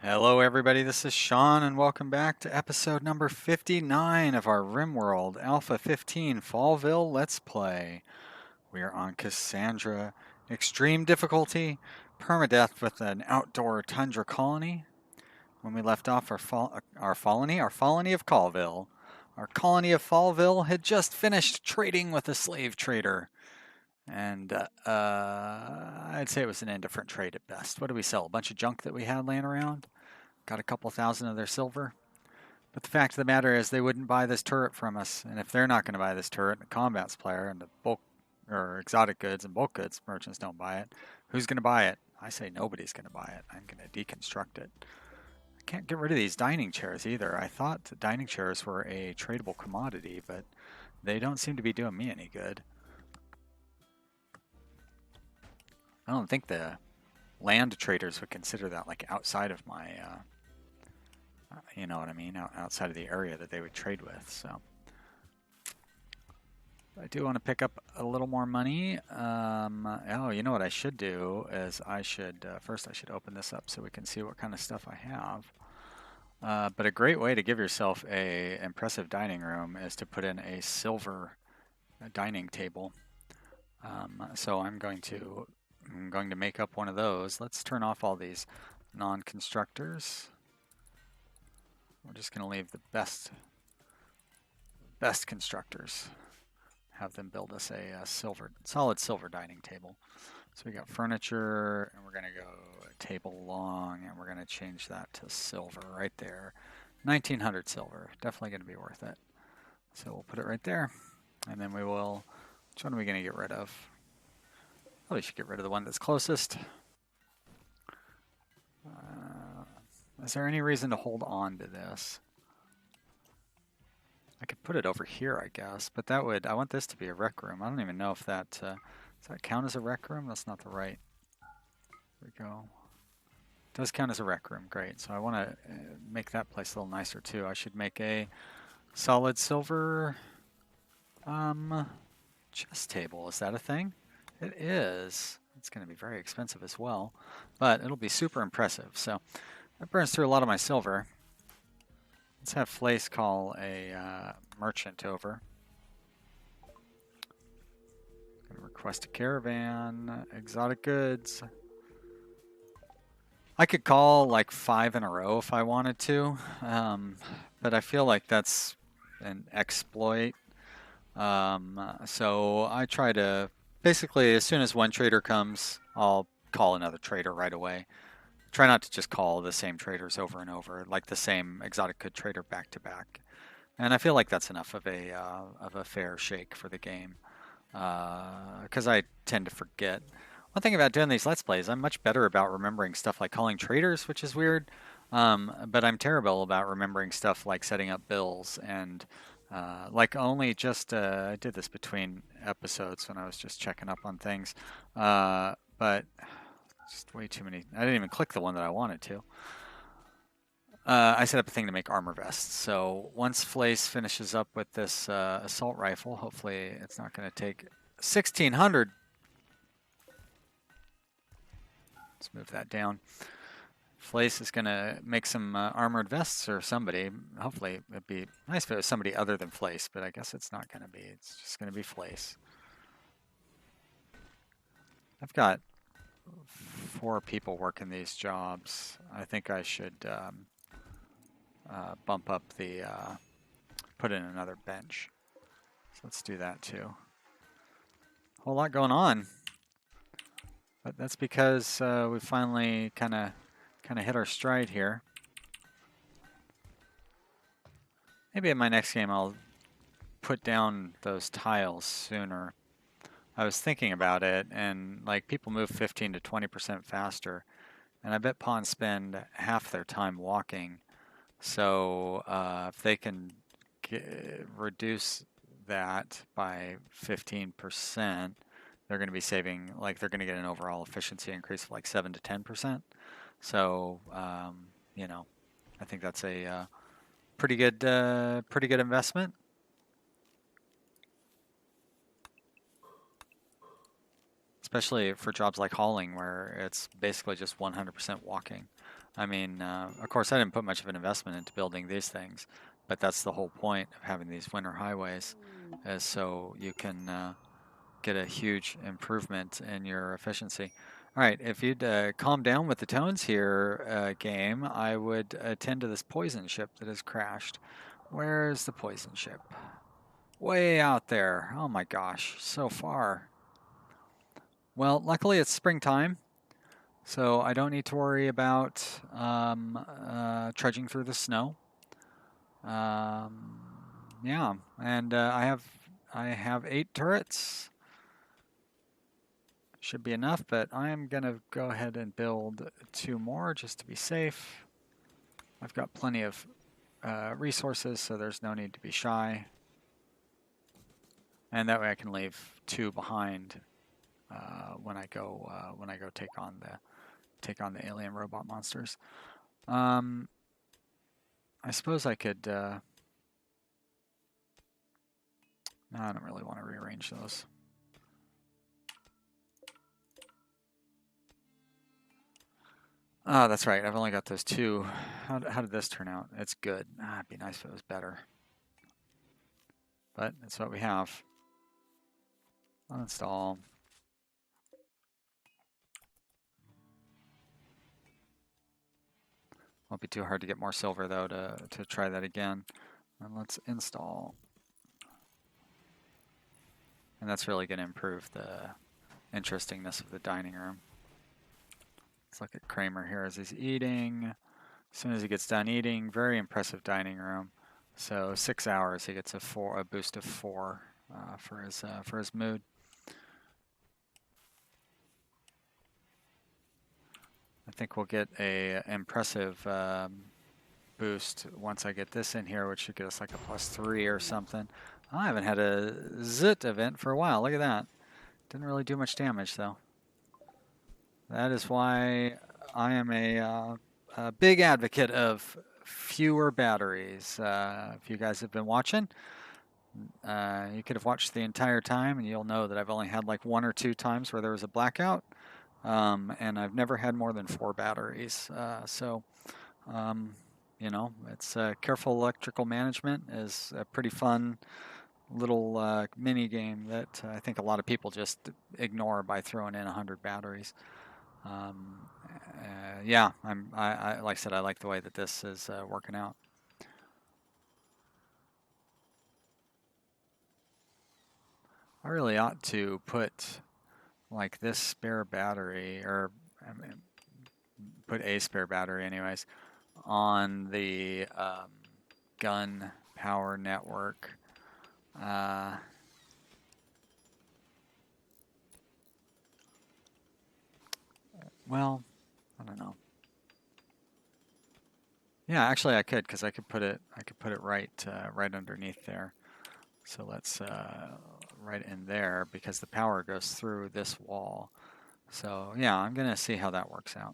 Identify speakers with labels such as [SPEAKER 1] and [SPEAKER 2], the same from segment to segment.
[SPEAKER 1] Hello, everybody. This is Sean, and welcome back to episode number 59 of our Rimworld Alpha 15 Fallville Let's Play. We are on Cassandra, extreme difficulty, permadeath with an outdoor tundra colony. When we left off, our colony of Fallville. Our colony of Fallville had just finished trading with a slave trader. And I'd say it was an indifferent trade at best. What did we sell? A bunch of junk that we had laying around? Got a couple thousand of their silver. But the fact of the matter is they wouldn't buy this turret from us. And if they're not going to buy this turret, and the combat supplier and the bulk or exotic goods and bulk goods merchants don't buy it, who's going to buy it? I say nobody's going to buy it. I'm going to deconstruct it. I can't get rid of these dining chairs either. I thought the dining chairs were a tradable commodity, but they don't seem to be doing me any good. I don't think the land traders would consider that like outside of my you know what I mean, outside of the area that they would trade with. So I do want to pick up a little more money. Oh, you know what I should do is first I should open this up so we can see what kind of stuff I have. But a great way to give yourself a impressive dining room is to put in a silver dining table. So I'm going to make up one of those. Let's turn off all these non-constructors. We're just going to leave the best constructors. Have them build us a solid silver dining table. So we got furniture, and we're going to go table long, and we're going to change that to silver right there. 1900 silver. Definitely going to be worth it. So we'll put it right there. And then we will... Which one are we going to get rid of? Probably should get rid of the one that's closest. Is there any reason to hold on to this? I could put it over here, I guess, but that would... I want this to be a rec room. I don't even know if that... does that count as a rec room? That's not the right... There we go. It does count as a rec room. Great. So I want to make that place a little nicer, too. I should make a solid silver chess table. Is that a thing? It is. It's going to be very expensive as well, but it'll be super impressive. So that burns through a lot of my silver. Let's have Flace call a merchant over. Gonna request a caravan, exotic goods. I could call like 5 in a row if I wanted to, but I feel like that's an exploit. So I try to... Basically, as soon as one trader comes, I'll call another trader right away. Try not to just call the same traders over and over, like the same exotic good trader back to back. And I feel like that's enough of a fair shake for the game, because I tend to forget. One thing about doing these Let's Plays, I'm much better about remembering stuff like calling traders, which is weird, but I'm terrible about remembering stuff like setting up bills and like only just I did this between episodes when I was just checking up on things, but just way too many. I didn't even click the one that I wanted to. I set up a thing to make armor vests. So once Flace finishes up with this assault rifle, hopefully it's not going to take 1600. Let's move that down. Flace is going to make some armored vests, or somebody. Hopefully it'd be nice if it was somebody other than Flace, but I guess it's not going to be. It's just going to be Flace. I've got 4 people working these jobs. I think I should bump up the... put in another bench. So let's do that too. A whole lot going on. But that's because we finally kind of hit our stride here. Maybe in my next game I'll put down those tiles sooner. I was thinking about it, and like people move 15 to 20% faster, and I bet pawns spend half their time walking. So if they can reduce that by 15%, they're going to be saving, like they're going to get an overall efficiency increase of like 7 to 10%. So, you know, I think that's a pretty good investment. Especially for jobs like hauling, where it's basically just 100% walking. I mean, of course, I didn't put much of an investment into building these things, but that's the whole point of having these winter highways, is so you can get a huge improvement in your efficiency. All right, if you'd calm down with the tones here, game, I would attend to this poison ship that has crashed. Where's the poison ship? Way out there. Oh my gosh, so far. Well, luckily it's springtime, so I don't need to worry about trudging through the snow. Yeah, and I have 8 turrets. Should be enough, but I'm gonna go ahead and build 2 more just to be safe. I've got plenty of resources, so there's no need to be shy. And that way I can leave 2 behind when I go take on the alien robot monsters. I suppose I could. No, I don't really want to rearrange those. Oh, that's right. I've only got those 2. How did this turn out? It's good. It'd be nice if it was better. But it's what we have. Uninstall. Won't be too hard to get more silver though to try that again. And let's install. And that's really going to improve the interestingness of the dining room. Let's look at Kramer here as he's eating. As soon as he gets done eating, very impressive dining room. So 6 hours, he gets a boost of 4 for his mood. I think we'll get a impressive boost once I get this in here, which should get us like a +3 or something. I haven't had a zit event for a while. Look at that. Didn't really do much damage though. That is why I am a big advocate of fewer batteries. If you guys have been watching, you could have watched the entire time and you'll know that I've only had like 1 or 2 times where there was a blackout. And I've never had more than 4 batteries. You know, it's careful electrical management is a pretty fun little mini game that I think a lot of people just ignore by throwing in 100 batteries. Yeah, I like I said, I like the way that this is working out. I really ought to put like this spare battery, or I mean, put a spare battery anyways, on the gun power network. Well, I don't know. Yeah, actually I could, because I could put it right underneath there. So let's right in there, because the power goes through this wall. So yeah, I'm gonna see how that works out.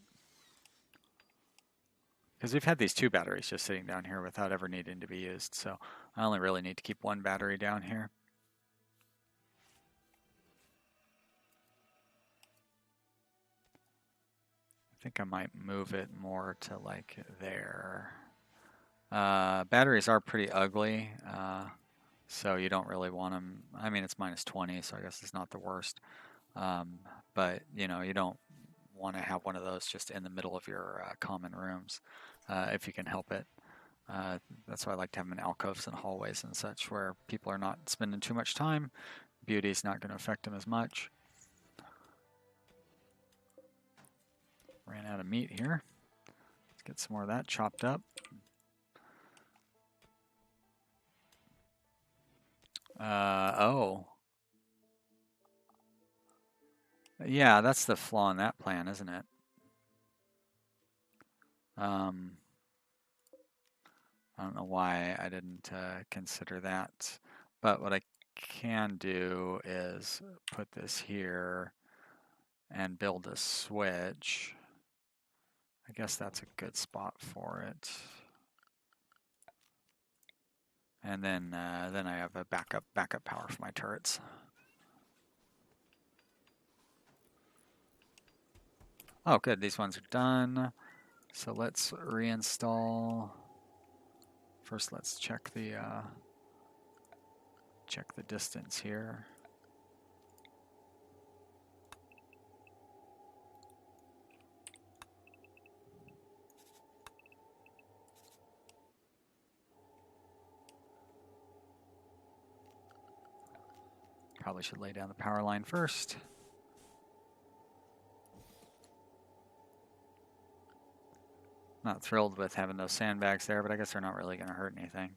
[SPEAKER 1] Because we've had these 2 batteries just sitting down here without ever needing to be used. So I only really need to keep 1 battery down here. I think I might move it more to like there. Batteries are pretty ugly, so you don't really want them. I mean, it's -20, so I guess it's not the worst. But you know, you don't want to have one of those just in the middle of your common rooms, if you can help it. That's why I like to have them in alcoves and hallways and such, where people are not spending too much time. Beauty's not going to affect them as much. Ran out of meat here. Let's get some more of that chopped up. Oh. Yeah, that's the flaw in that plan, isn't it? I don't know why I didn't consider that. But what I can do is put this here and build a switch. I guess that's a good spot for it. And then I have a backup power for my turrets. Oh, good. These ones are done. So let's reinstall. First, let's check the distance here. Probably should lay down the power line first. Not thrilled with having those sandbags there, but I guess they're not really going to hurt anything.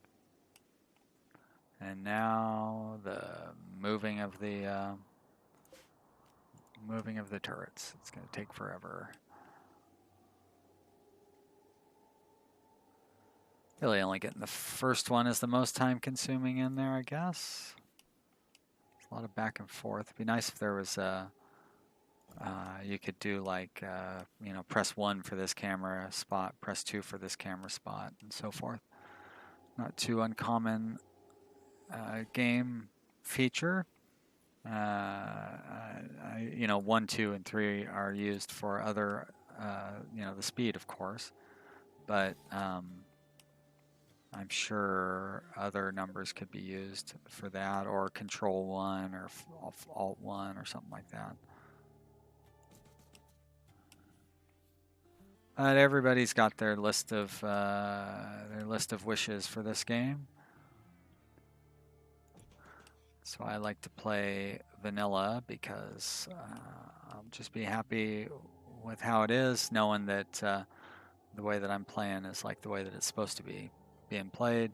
[SPEAKER 1] And now the moving of the turrets. It's going to take forever. Really only getting the first one is the most time consuming in there, I guess. It's a lot of back and forth. It'd be nice if there was you could do like, you know, press 1 for this camera spot, press 2 for this camera spot, and so forth. Not too uncommon game feature. You know, 1, 2, and 3 are used for other, you know, the speed, of course, but I'm sure other numbers could be used for that, or Control 1 or Alt 1 or something like that. But everybody's got their list of wishes for this game. So I like to play vanilla because I'll just be happy with how it is, knowing that the way that I'm playing is like the way that it's supposed to be being played.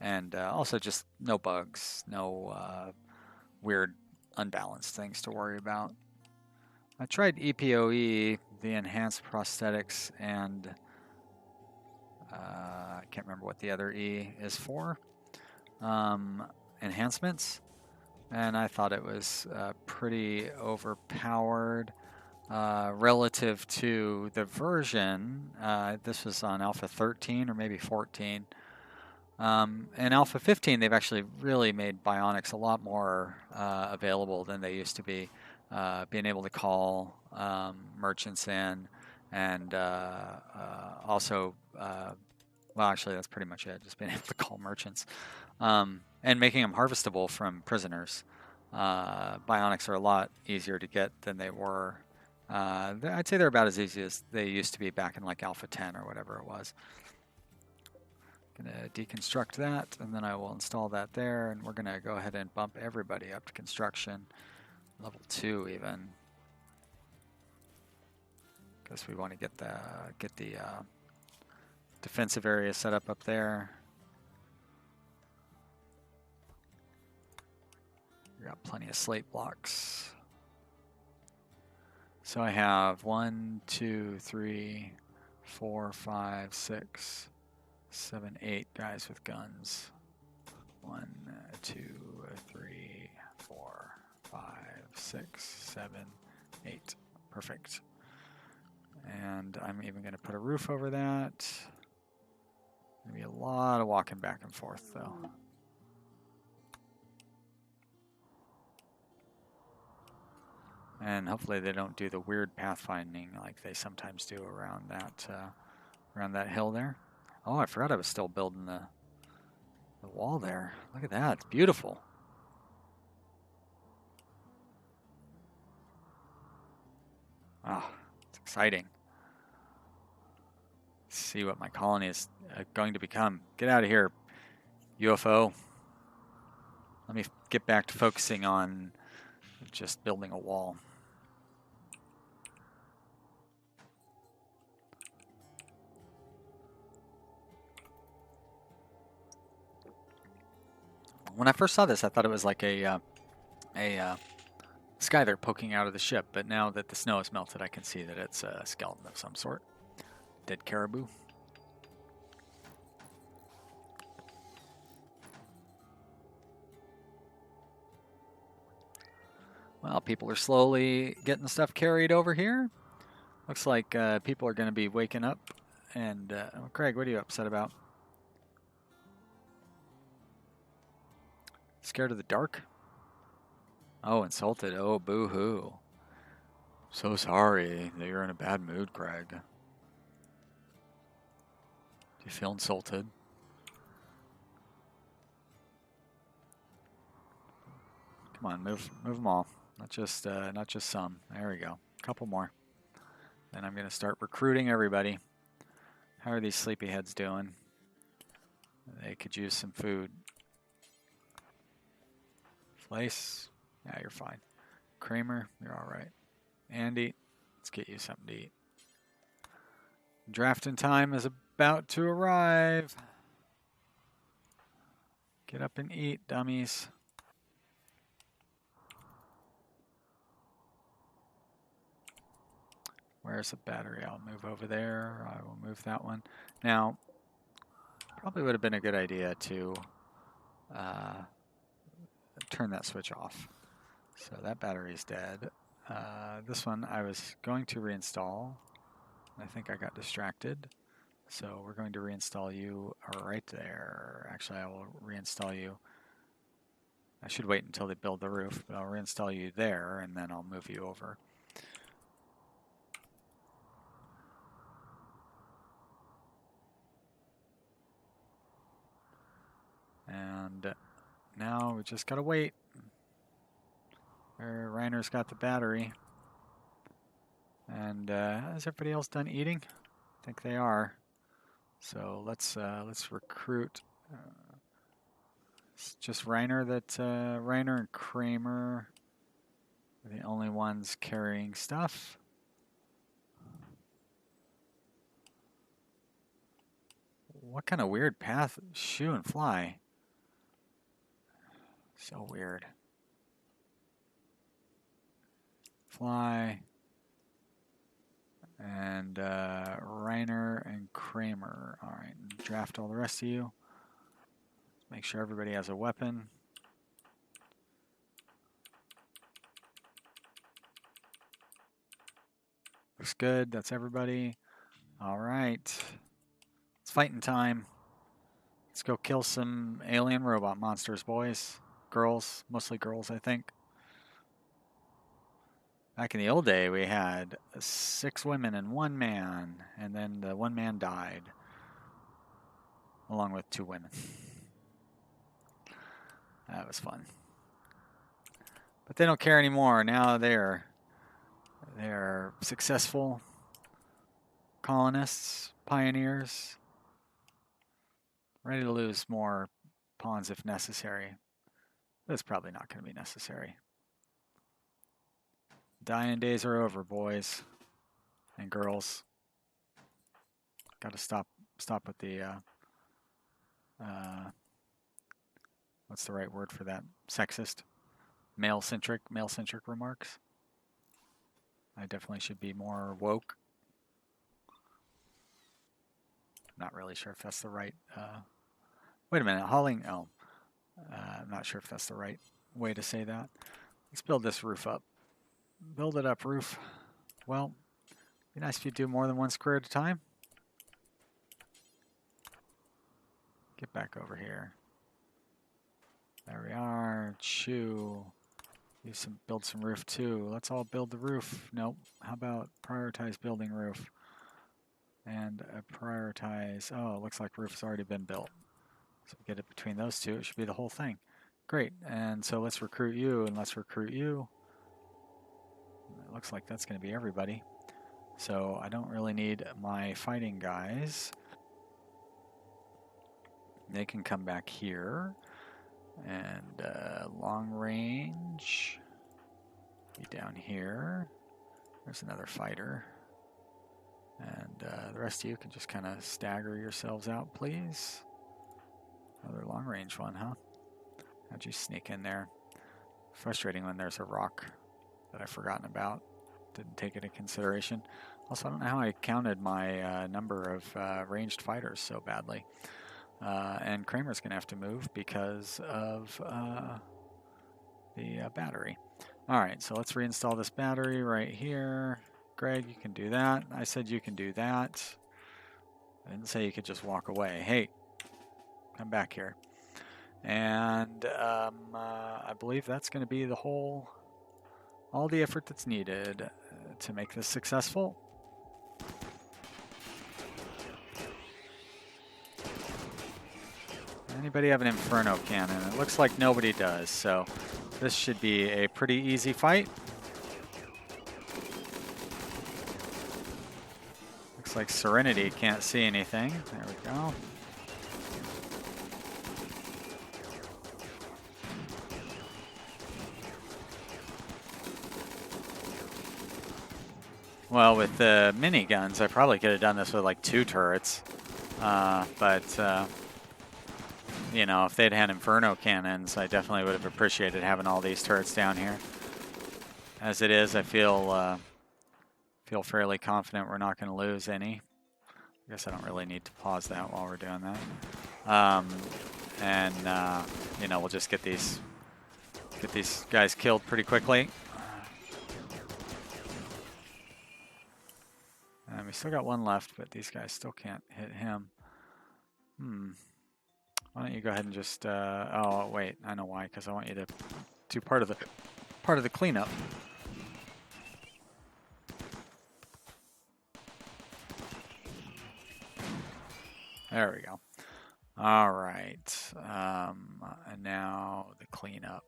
[SPEAKER 1] And also just no bugs, no weird unbalanced things to worry about. I tried EPOE, the enhanced prosthetics, and I can't remember what the other E is for. Enhancements, and I thought it was pretty overpowered relative to the version. This was on Alpha 13 or maybe 14. In Alpha 15, they've actually really made bionics a lot more available than they used to be. Being able to call merchants in, and also, well, actually, that's pretty much it. Just being able to call merchants, and making them harvestable from prisoners. Bionics are a lot easier to get than they were. I'd say they're about as easy as they used to be back in like Alpha 10 or whatever it was. Gonna deconstruct that, and then I will install that there, and we're gonna go ahead and bump everybody up to construction. Level 2 even, because we want to get the defensive area set up there. We got plenty of slate blocks. So I have 1, 2, 3, 4, 5, 6, 7, 8 guys with guns. 1, 2, 3, 4, 5, 6, 7, 8. Perfect. And I'm even going to put a roof over that. Gonna be a lot of walking back and forth, though. And hopefully they don't do the weird pathfinding like they sometimes do around that hill there. Oh, I forgot I was still building the wall there. Look at that. It's beautiful. Ah, it's exciting. Let's see what my colony is going to become. Get out of here, UFO. Let me get back to focusing on just building a wall. When I first saw this, I thought it was like a skyler poking out of the ship, but now that the snow has melted, I can see that it's a skeleton of some sort. Dead caribou. Well, people are slowly getting stuff carried over here. Looks like people are going to be waking up. And, Craig, what are you upset about? Scared of the dark? Oh, insulted. Oh, boo-hoo. So sorry that you're in a bad mood, Greg. Do you feel insulted? Come on, move them all. Not just some. There we go. A couple more. Then I'm gonna start recruiting everybody. How are these sleepyheads doing? They could use some food. Flace, yeah, you're fine. Kramer, you're all right. Andy, let's get you something to eat. Drafting time is about to arrive. Get up and eat, dummies. Where's the battery? I'll move over there. I will move that one. Now, probably would have been a good idea to turn that switch off. So that battery is dead. This one I was going to reinstall. I think I got distracted. So we're going to reinstall you right there. Actually, I will reinstall you. I should wait until they build the roof, but I'll reinstall you there, and then I'll move you over. And now we just gotta wait. Reiner's got the battery. And has everybody else done eating? I think they are. So let's recruit. It's just Reiner and Kramer are the only ones carrying stuff. What kind of weird path? Shoe and fly. So weird. Fly. And Reiner and Kramer. All right, draft all the rest of you. Make sure everybody has a weapon. Looks good. That's everybody. All right. It's fighting time. Let's go kill some alien robot monsters, boys. Girls. Mostly girls, I think. Back in the old day, we had 6 women and 1 man. And then the 1 man died. Along with 2 women. That was fun. But they don't care anymore. Now they're successful colonists, pioneers, ready to lose more pawns if necessary. But it's probably not going to be necessary. Dying days are over, boys and girls. Got to stop with the what's the right word for that? Sexist, male-centric remarks. I definitely should be more woke. Not really sure if that's the right. Wait a minute, hauling. Oh, I'm not sure if that's the right way to say that. Let's build this roof up. Build it up, roof. Well, it'd be nice if you do more than 1 square at a time. Get back over here. There we are. Chew. Build some roof too. Let's all build the roof. Nope. How about prioritize building roof? And prioritize. Oh, it looks like roof's already been built. So get it between those two. It should be the whole thing. Great. And so let's recruit you and let's recruit you. It looks like that's going to be everybody. So I don't really need my fighting guys. They can come back here. And long range, be down here. There's another fighter. And the rest of you can just kind of stagger yourselves out, please. Another long range one, huh? How'd you sneak in there? Frustrating when there's a rock that I've forgotten about. Didn't take it into consideration. Also, I don't know how I counted my number of ranged fighters so badly. And Kramer's going to have to move because of the battery. All right, so let's reinstall this battery right here. Greg, you can do that. I said you can do that. I didn't say you could just walk away. Hey, come back here. And I believe that's going to be all the effort that's needed to make this successful. Anybody have an Inferno cannon? It looks like nobody does, so this should be a pretty easy fight. Looks like Serenity can't see anything. There we go. Well, with the miniguns, I probably could have done this with like 2 turrets. You know, if they'd had Inferno cannons, I definitely would have appreciated having all these turrets down here. As it is, I feel fairly confident we're not going to lose any. I guess I don't really need to pause that while we're doing that. You know, we'll just get these guys killed pretty quickly. And we still got 1 left, but these guys still can't hit him. Why don't you go ahead and just, oh wait, I know why, because I want you to do part of the cleanup. There we go. All right, and now the cleanup.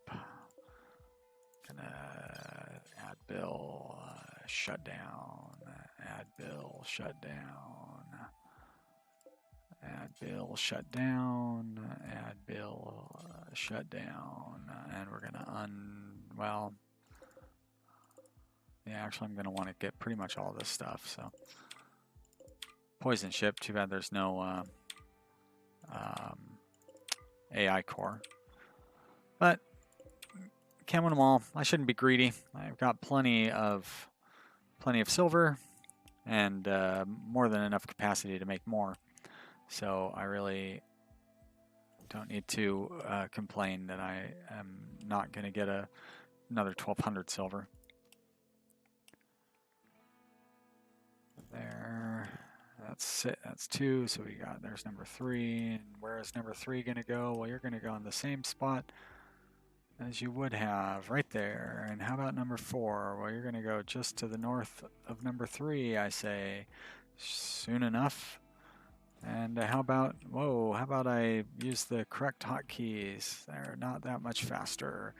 [SPEAKER 1] Gonna add bill, shut down, add bill, shut down. Add bill, shut down, add bill, shut down, and we're gonna well, yeah, actually I'm gonna want to get pretty much all this stuff, so. Poison ship, too bad there's no AI core. But, can't win them all. I shouldn't be greedy. I've got plenty of silver and more than enough capacity to make more. So I really don't need to complain that I am not going to get another 1,200 silver. There, that's it. That's 2. So there's number 3. And where is number 3 going to go? Well, you're going to go in the same spot as you would have right there. And how about number 4? Well, you're going to go just to the north of number 3, I say. Soon enough. And how about I use the correct hotkeys? They're not that much faster.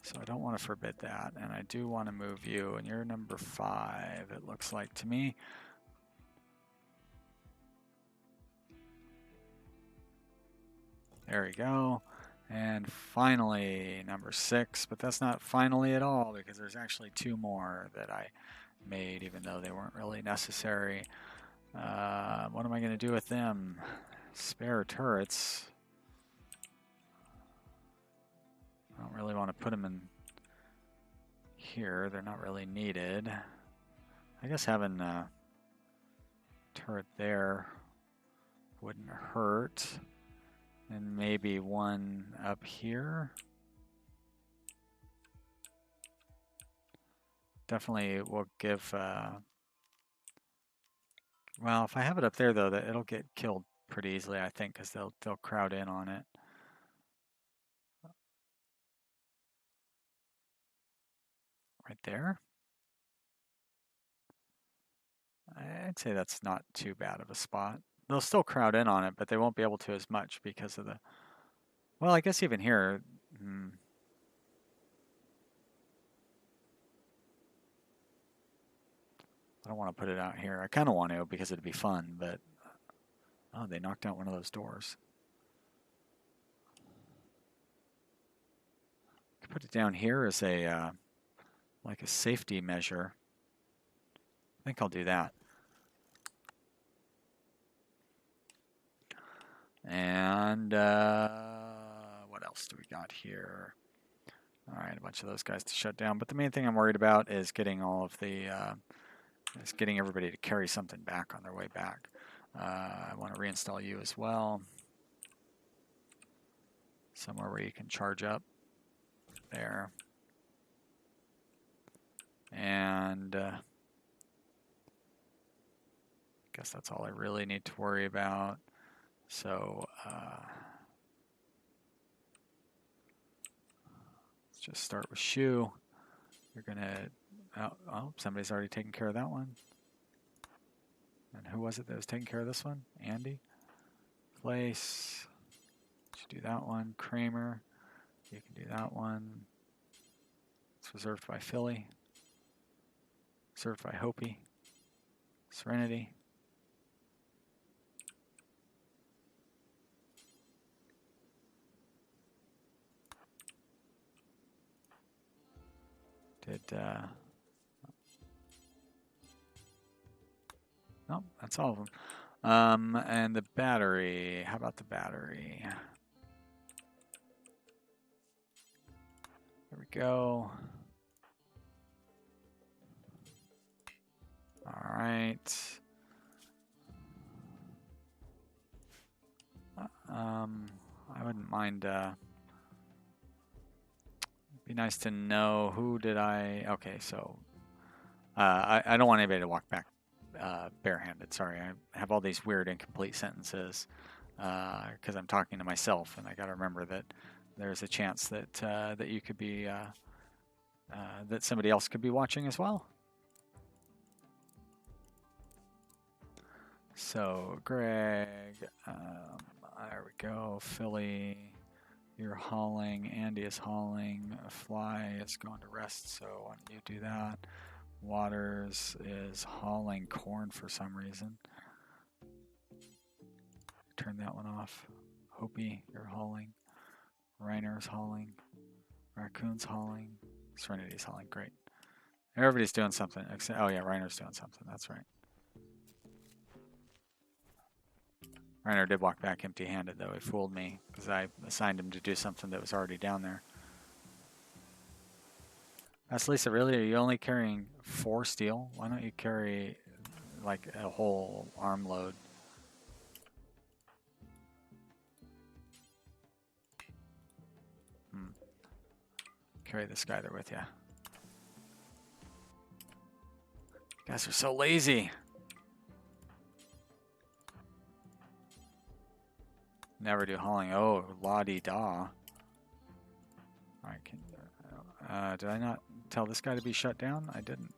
[SPEAKER 1] So I don't want to forbid that. And I do want to move you. And you're number 5, it looks like to me. There we go. And finally, number 6. But that's not finally at all, because there's actually 2 more that I made, even though they weren't really necessary. What am I going to do with them? Spare turrets. I don't really want to put them in here. They're not really needed. I guess having a turret there wouldn't hurt. And maybe 1 up here. Definitely will give... well, if I have it up there, though, it'll get killed pretty easily, I think, because they'll crowd in on it. Right there. I'd say that's not too bad of a spot. They'll still crowd in on it, but they won't be able to as much because of the... Well, I guess even here... I don't want to put it out here. I kind of want to because it'd be fun, but... Oh, they knocked out one of those doors. I could put it down here as a... like a safety measure. I think I'll do that. And what else do we got here? All right, a bunch of those guys to shut down. But the main thing I'm worried about is getting all of the, getting everybody to carry something back on their way back. I want to reinstall you as well. Somewhere where you can charge up. There. And I guess that's all I really need to worry about. So let's just start with Shu. You're gonna Oh, somebody's already taken care of that one. And who was it that was taking care of this one? Andy? Place. Should do that one. Kramer. You can do that one. It's reserved by Philly. Reserved by Hopi. Serenity. No, that's all of them. And the battery. How about the battery? There we go. All right. I wouldn't mind. Be nice to know who did I. Okay, so I don't want anybody to walk back barehanded. Sorry, I have all these weird incomplete sentences because I'm talking to myself, and I got to remember that there's a chance that that you could be that somebody else could be watching as well. So Greg, there we go. Philly, you're hauling. Andy is hauling. Fly is going to rest. So why don't you do that? Waters is hauling corn for some reason. Turn that one off. Hopi, you're hauling. Reiner's hauling. Raccoon's hauling. Serenity's hauling. Great. Everybody's doing something. Oh yeah, Reiner's doing something. That's right. Reiner did walk back empty-handed, though. He fooled me because I assigned him to do something that was already down there. That's Lisa. Really, are you only carrying 4 steel? Why don't you carry like a whole armload? Carry this guy there with you. You guys are so lazy. Never do hauling. Oh, la-di-da. Alright, did I not tell this guy to be shut down? I didn't.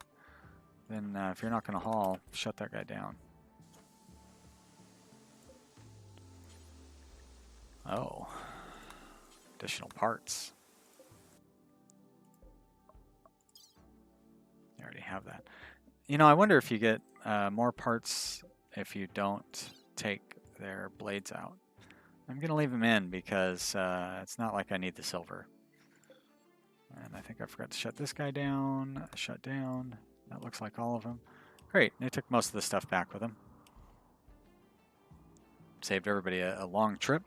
[SPEAKER 1] Then if you're not going to haul, shut that guy down. Oh. Additional parts. You already have that. You know, I wonder if you get more parts if you don't take their blades out. I'm going to leave them in because it's not like I need the silver. And I think I forgot to shut this guy down. Shut down. That looks like all of them. Great. They took most of the stuff back with them. Saved everybody a long trip.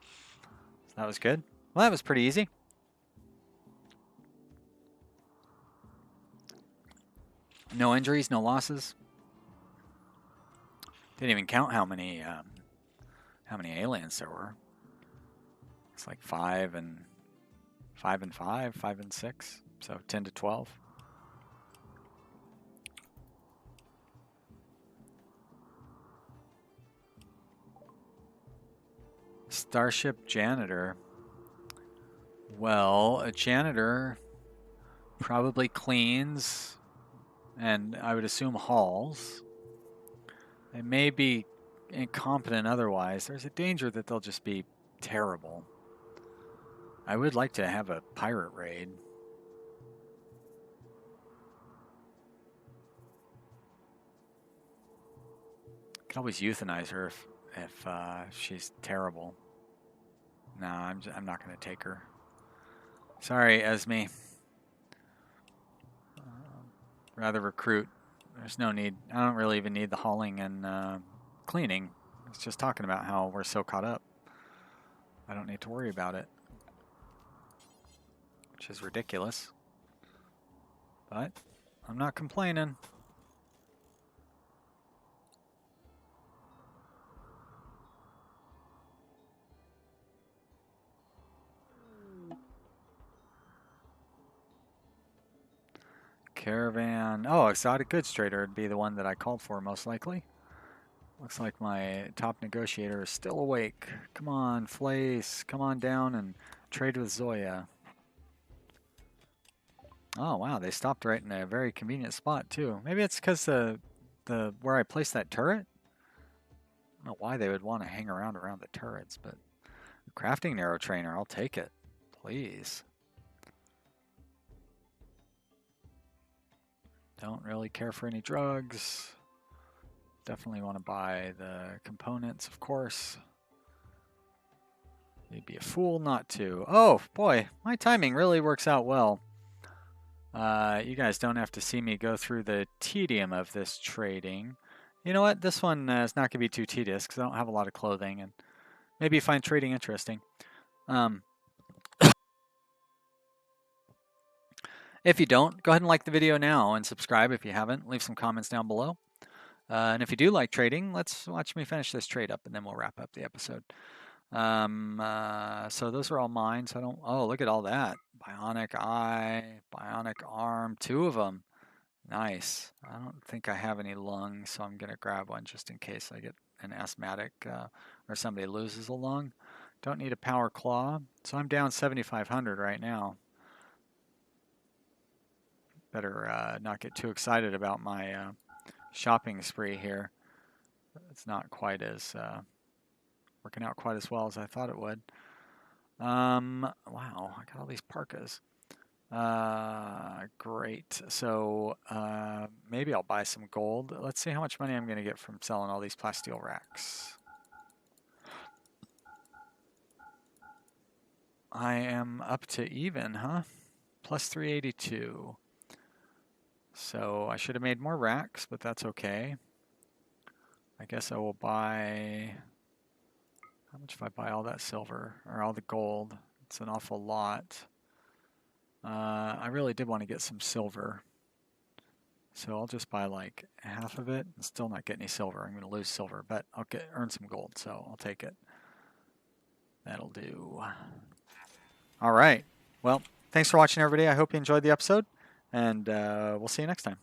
[SPEAKER 1] So that was good. Well, that was pretty easy. No injuries, no losses. Didn't even count how many aliens there were. It's like 5 and 5 and 5, 5 and 6, so 10 to 12. Starship janitor. Well, a janitor probably cleans, and I would assume hauls. They may be incompetent otherwise. There's a danger that they'll just be terrible. I would like to have a pirate raid. Could always euthanize her if she's terrible. No, I'm not going to take her. Sorry, Esme. Rather recruit. There's no need. I don't really even need the hauling and cleaning. It's just talking about how we're so caught up. I don't need to worry about it. Which is ridiculous. But I'm not complaining. Caravan. Oh, exotic goods trader would be the one that I called for most likely. Looks like my top negotiator is still awake. Come on, Flace. Come on down and trade with Zoya. Oh wow, they stopped right in a very convenient spot too. Maybe it's because the where I placed that turret. I don't know why they would want to hang around the turrets, but crafting narrow trainer, I'll take it, please. Don't really care for any drugs. Definitely want to buy the components, of course. You'd be a fool not to. Oh boy, my timing really works out well. You guys don't have to see me go through the tedium of this trading. You know what? This one is not going to be too tedious because I don't have a lot of clothing, and maybe you find trading interesting. If you don't, go ahead and like the video now and subscribe if you haven't. Leave some comments down below. And if you do like trading, let's watch me finish this trade up, and then we'll wrap up the episode. So those are all mine. So I don't. Oh, look at all that! Bionic eye, bionic arm, 2 of them. Nice. I don't think I have any lungs, so I'm gonna grab one just in case I get an asthmatic or somebody loses a lung. Don't need a power claw, so I'm down 7,500 right now. Better not get too excited about my shopping spree here. It's not quite as working out quite as well as I thought it would. Wow, I got all these parkas. Great. So maybe I'll buy some gold. Let's see how much money I'm going to get from selling all these plasteel racks. I am up to even, huh? Plus 382. So I should have made more racks, but that's okay. I guess I will buy... How much if I buy all that silver, or all the gold? It's an awful lot. I really did want to get some silver. So I'll just buy like half of it and still not get any silver. I'm going to lose silver, but I'll earn some gold, so I'll take it. That'll do. All right. Well, thanks for watching, everybody. I hope you enjoyed the episode, and we'll see you next time.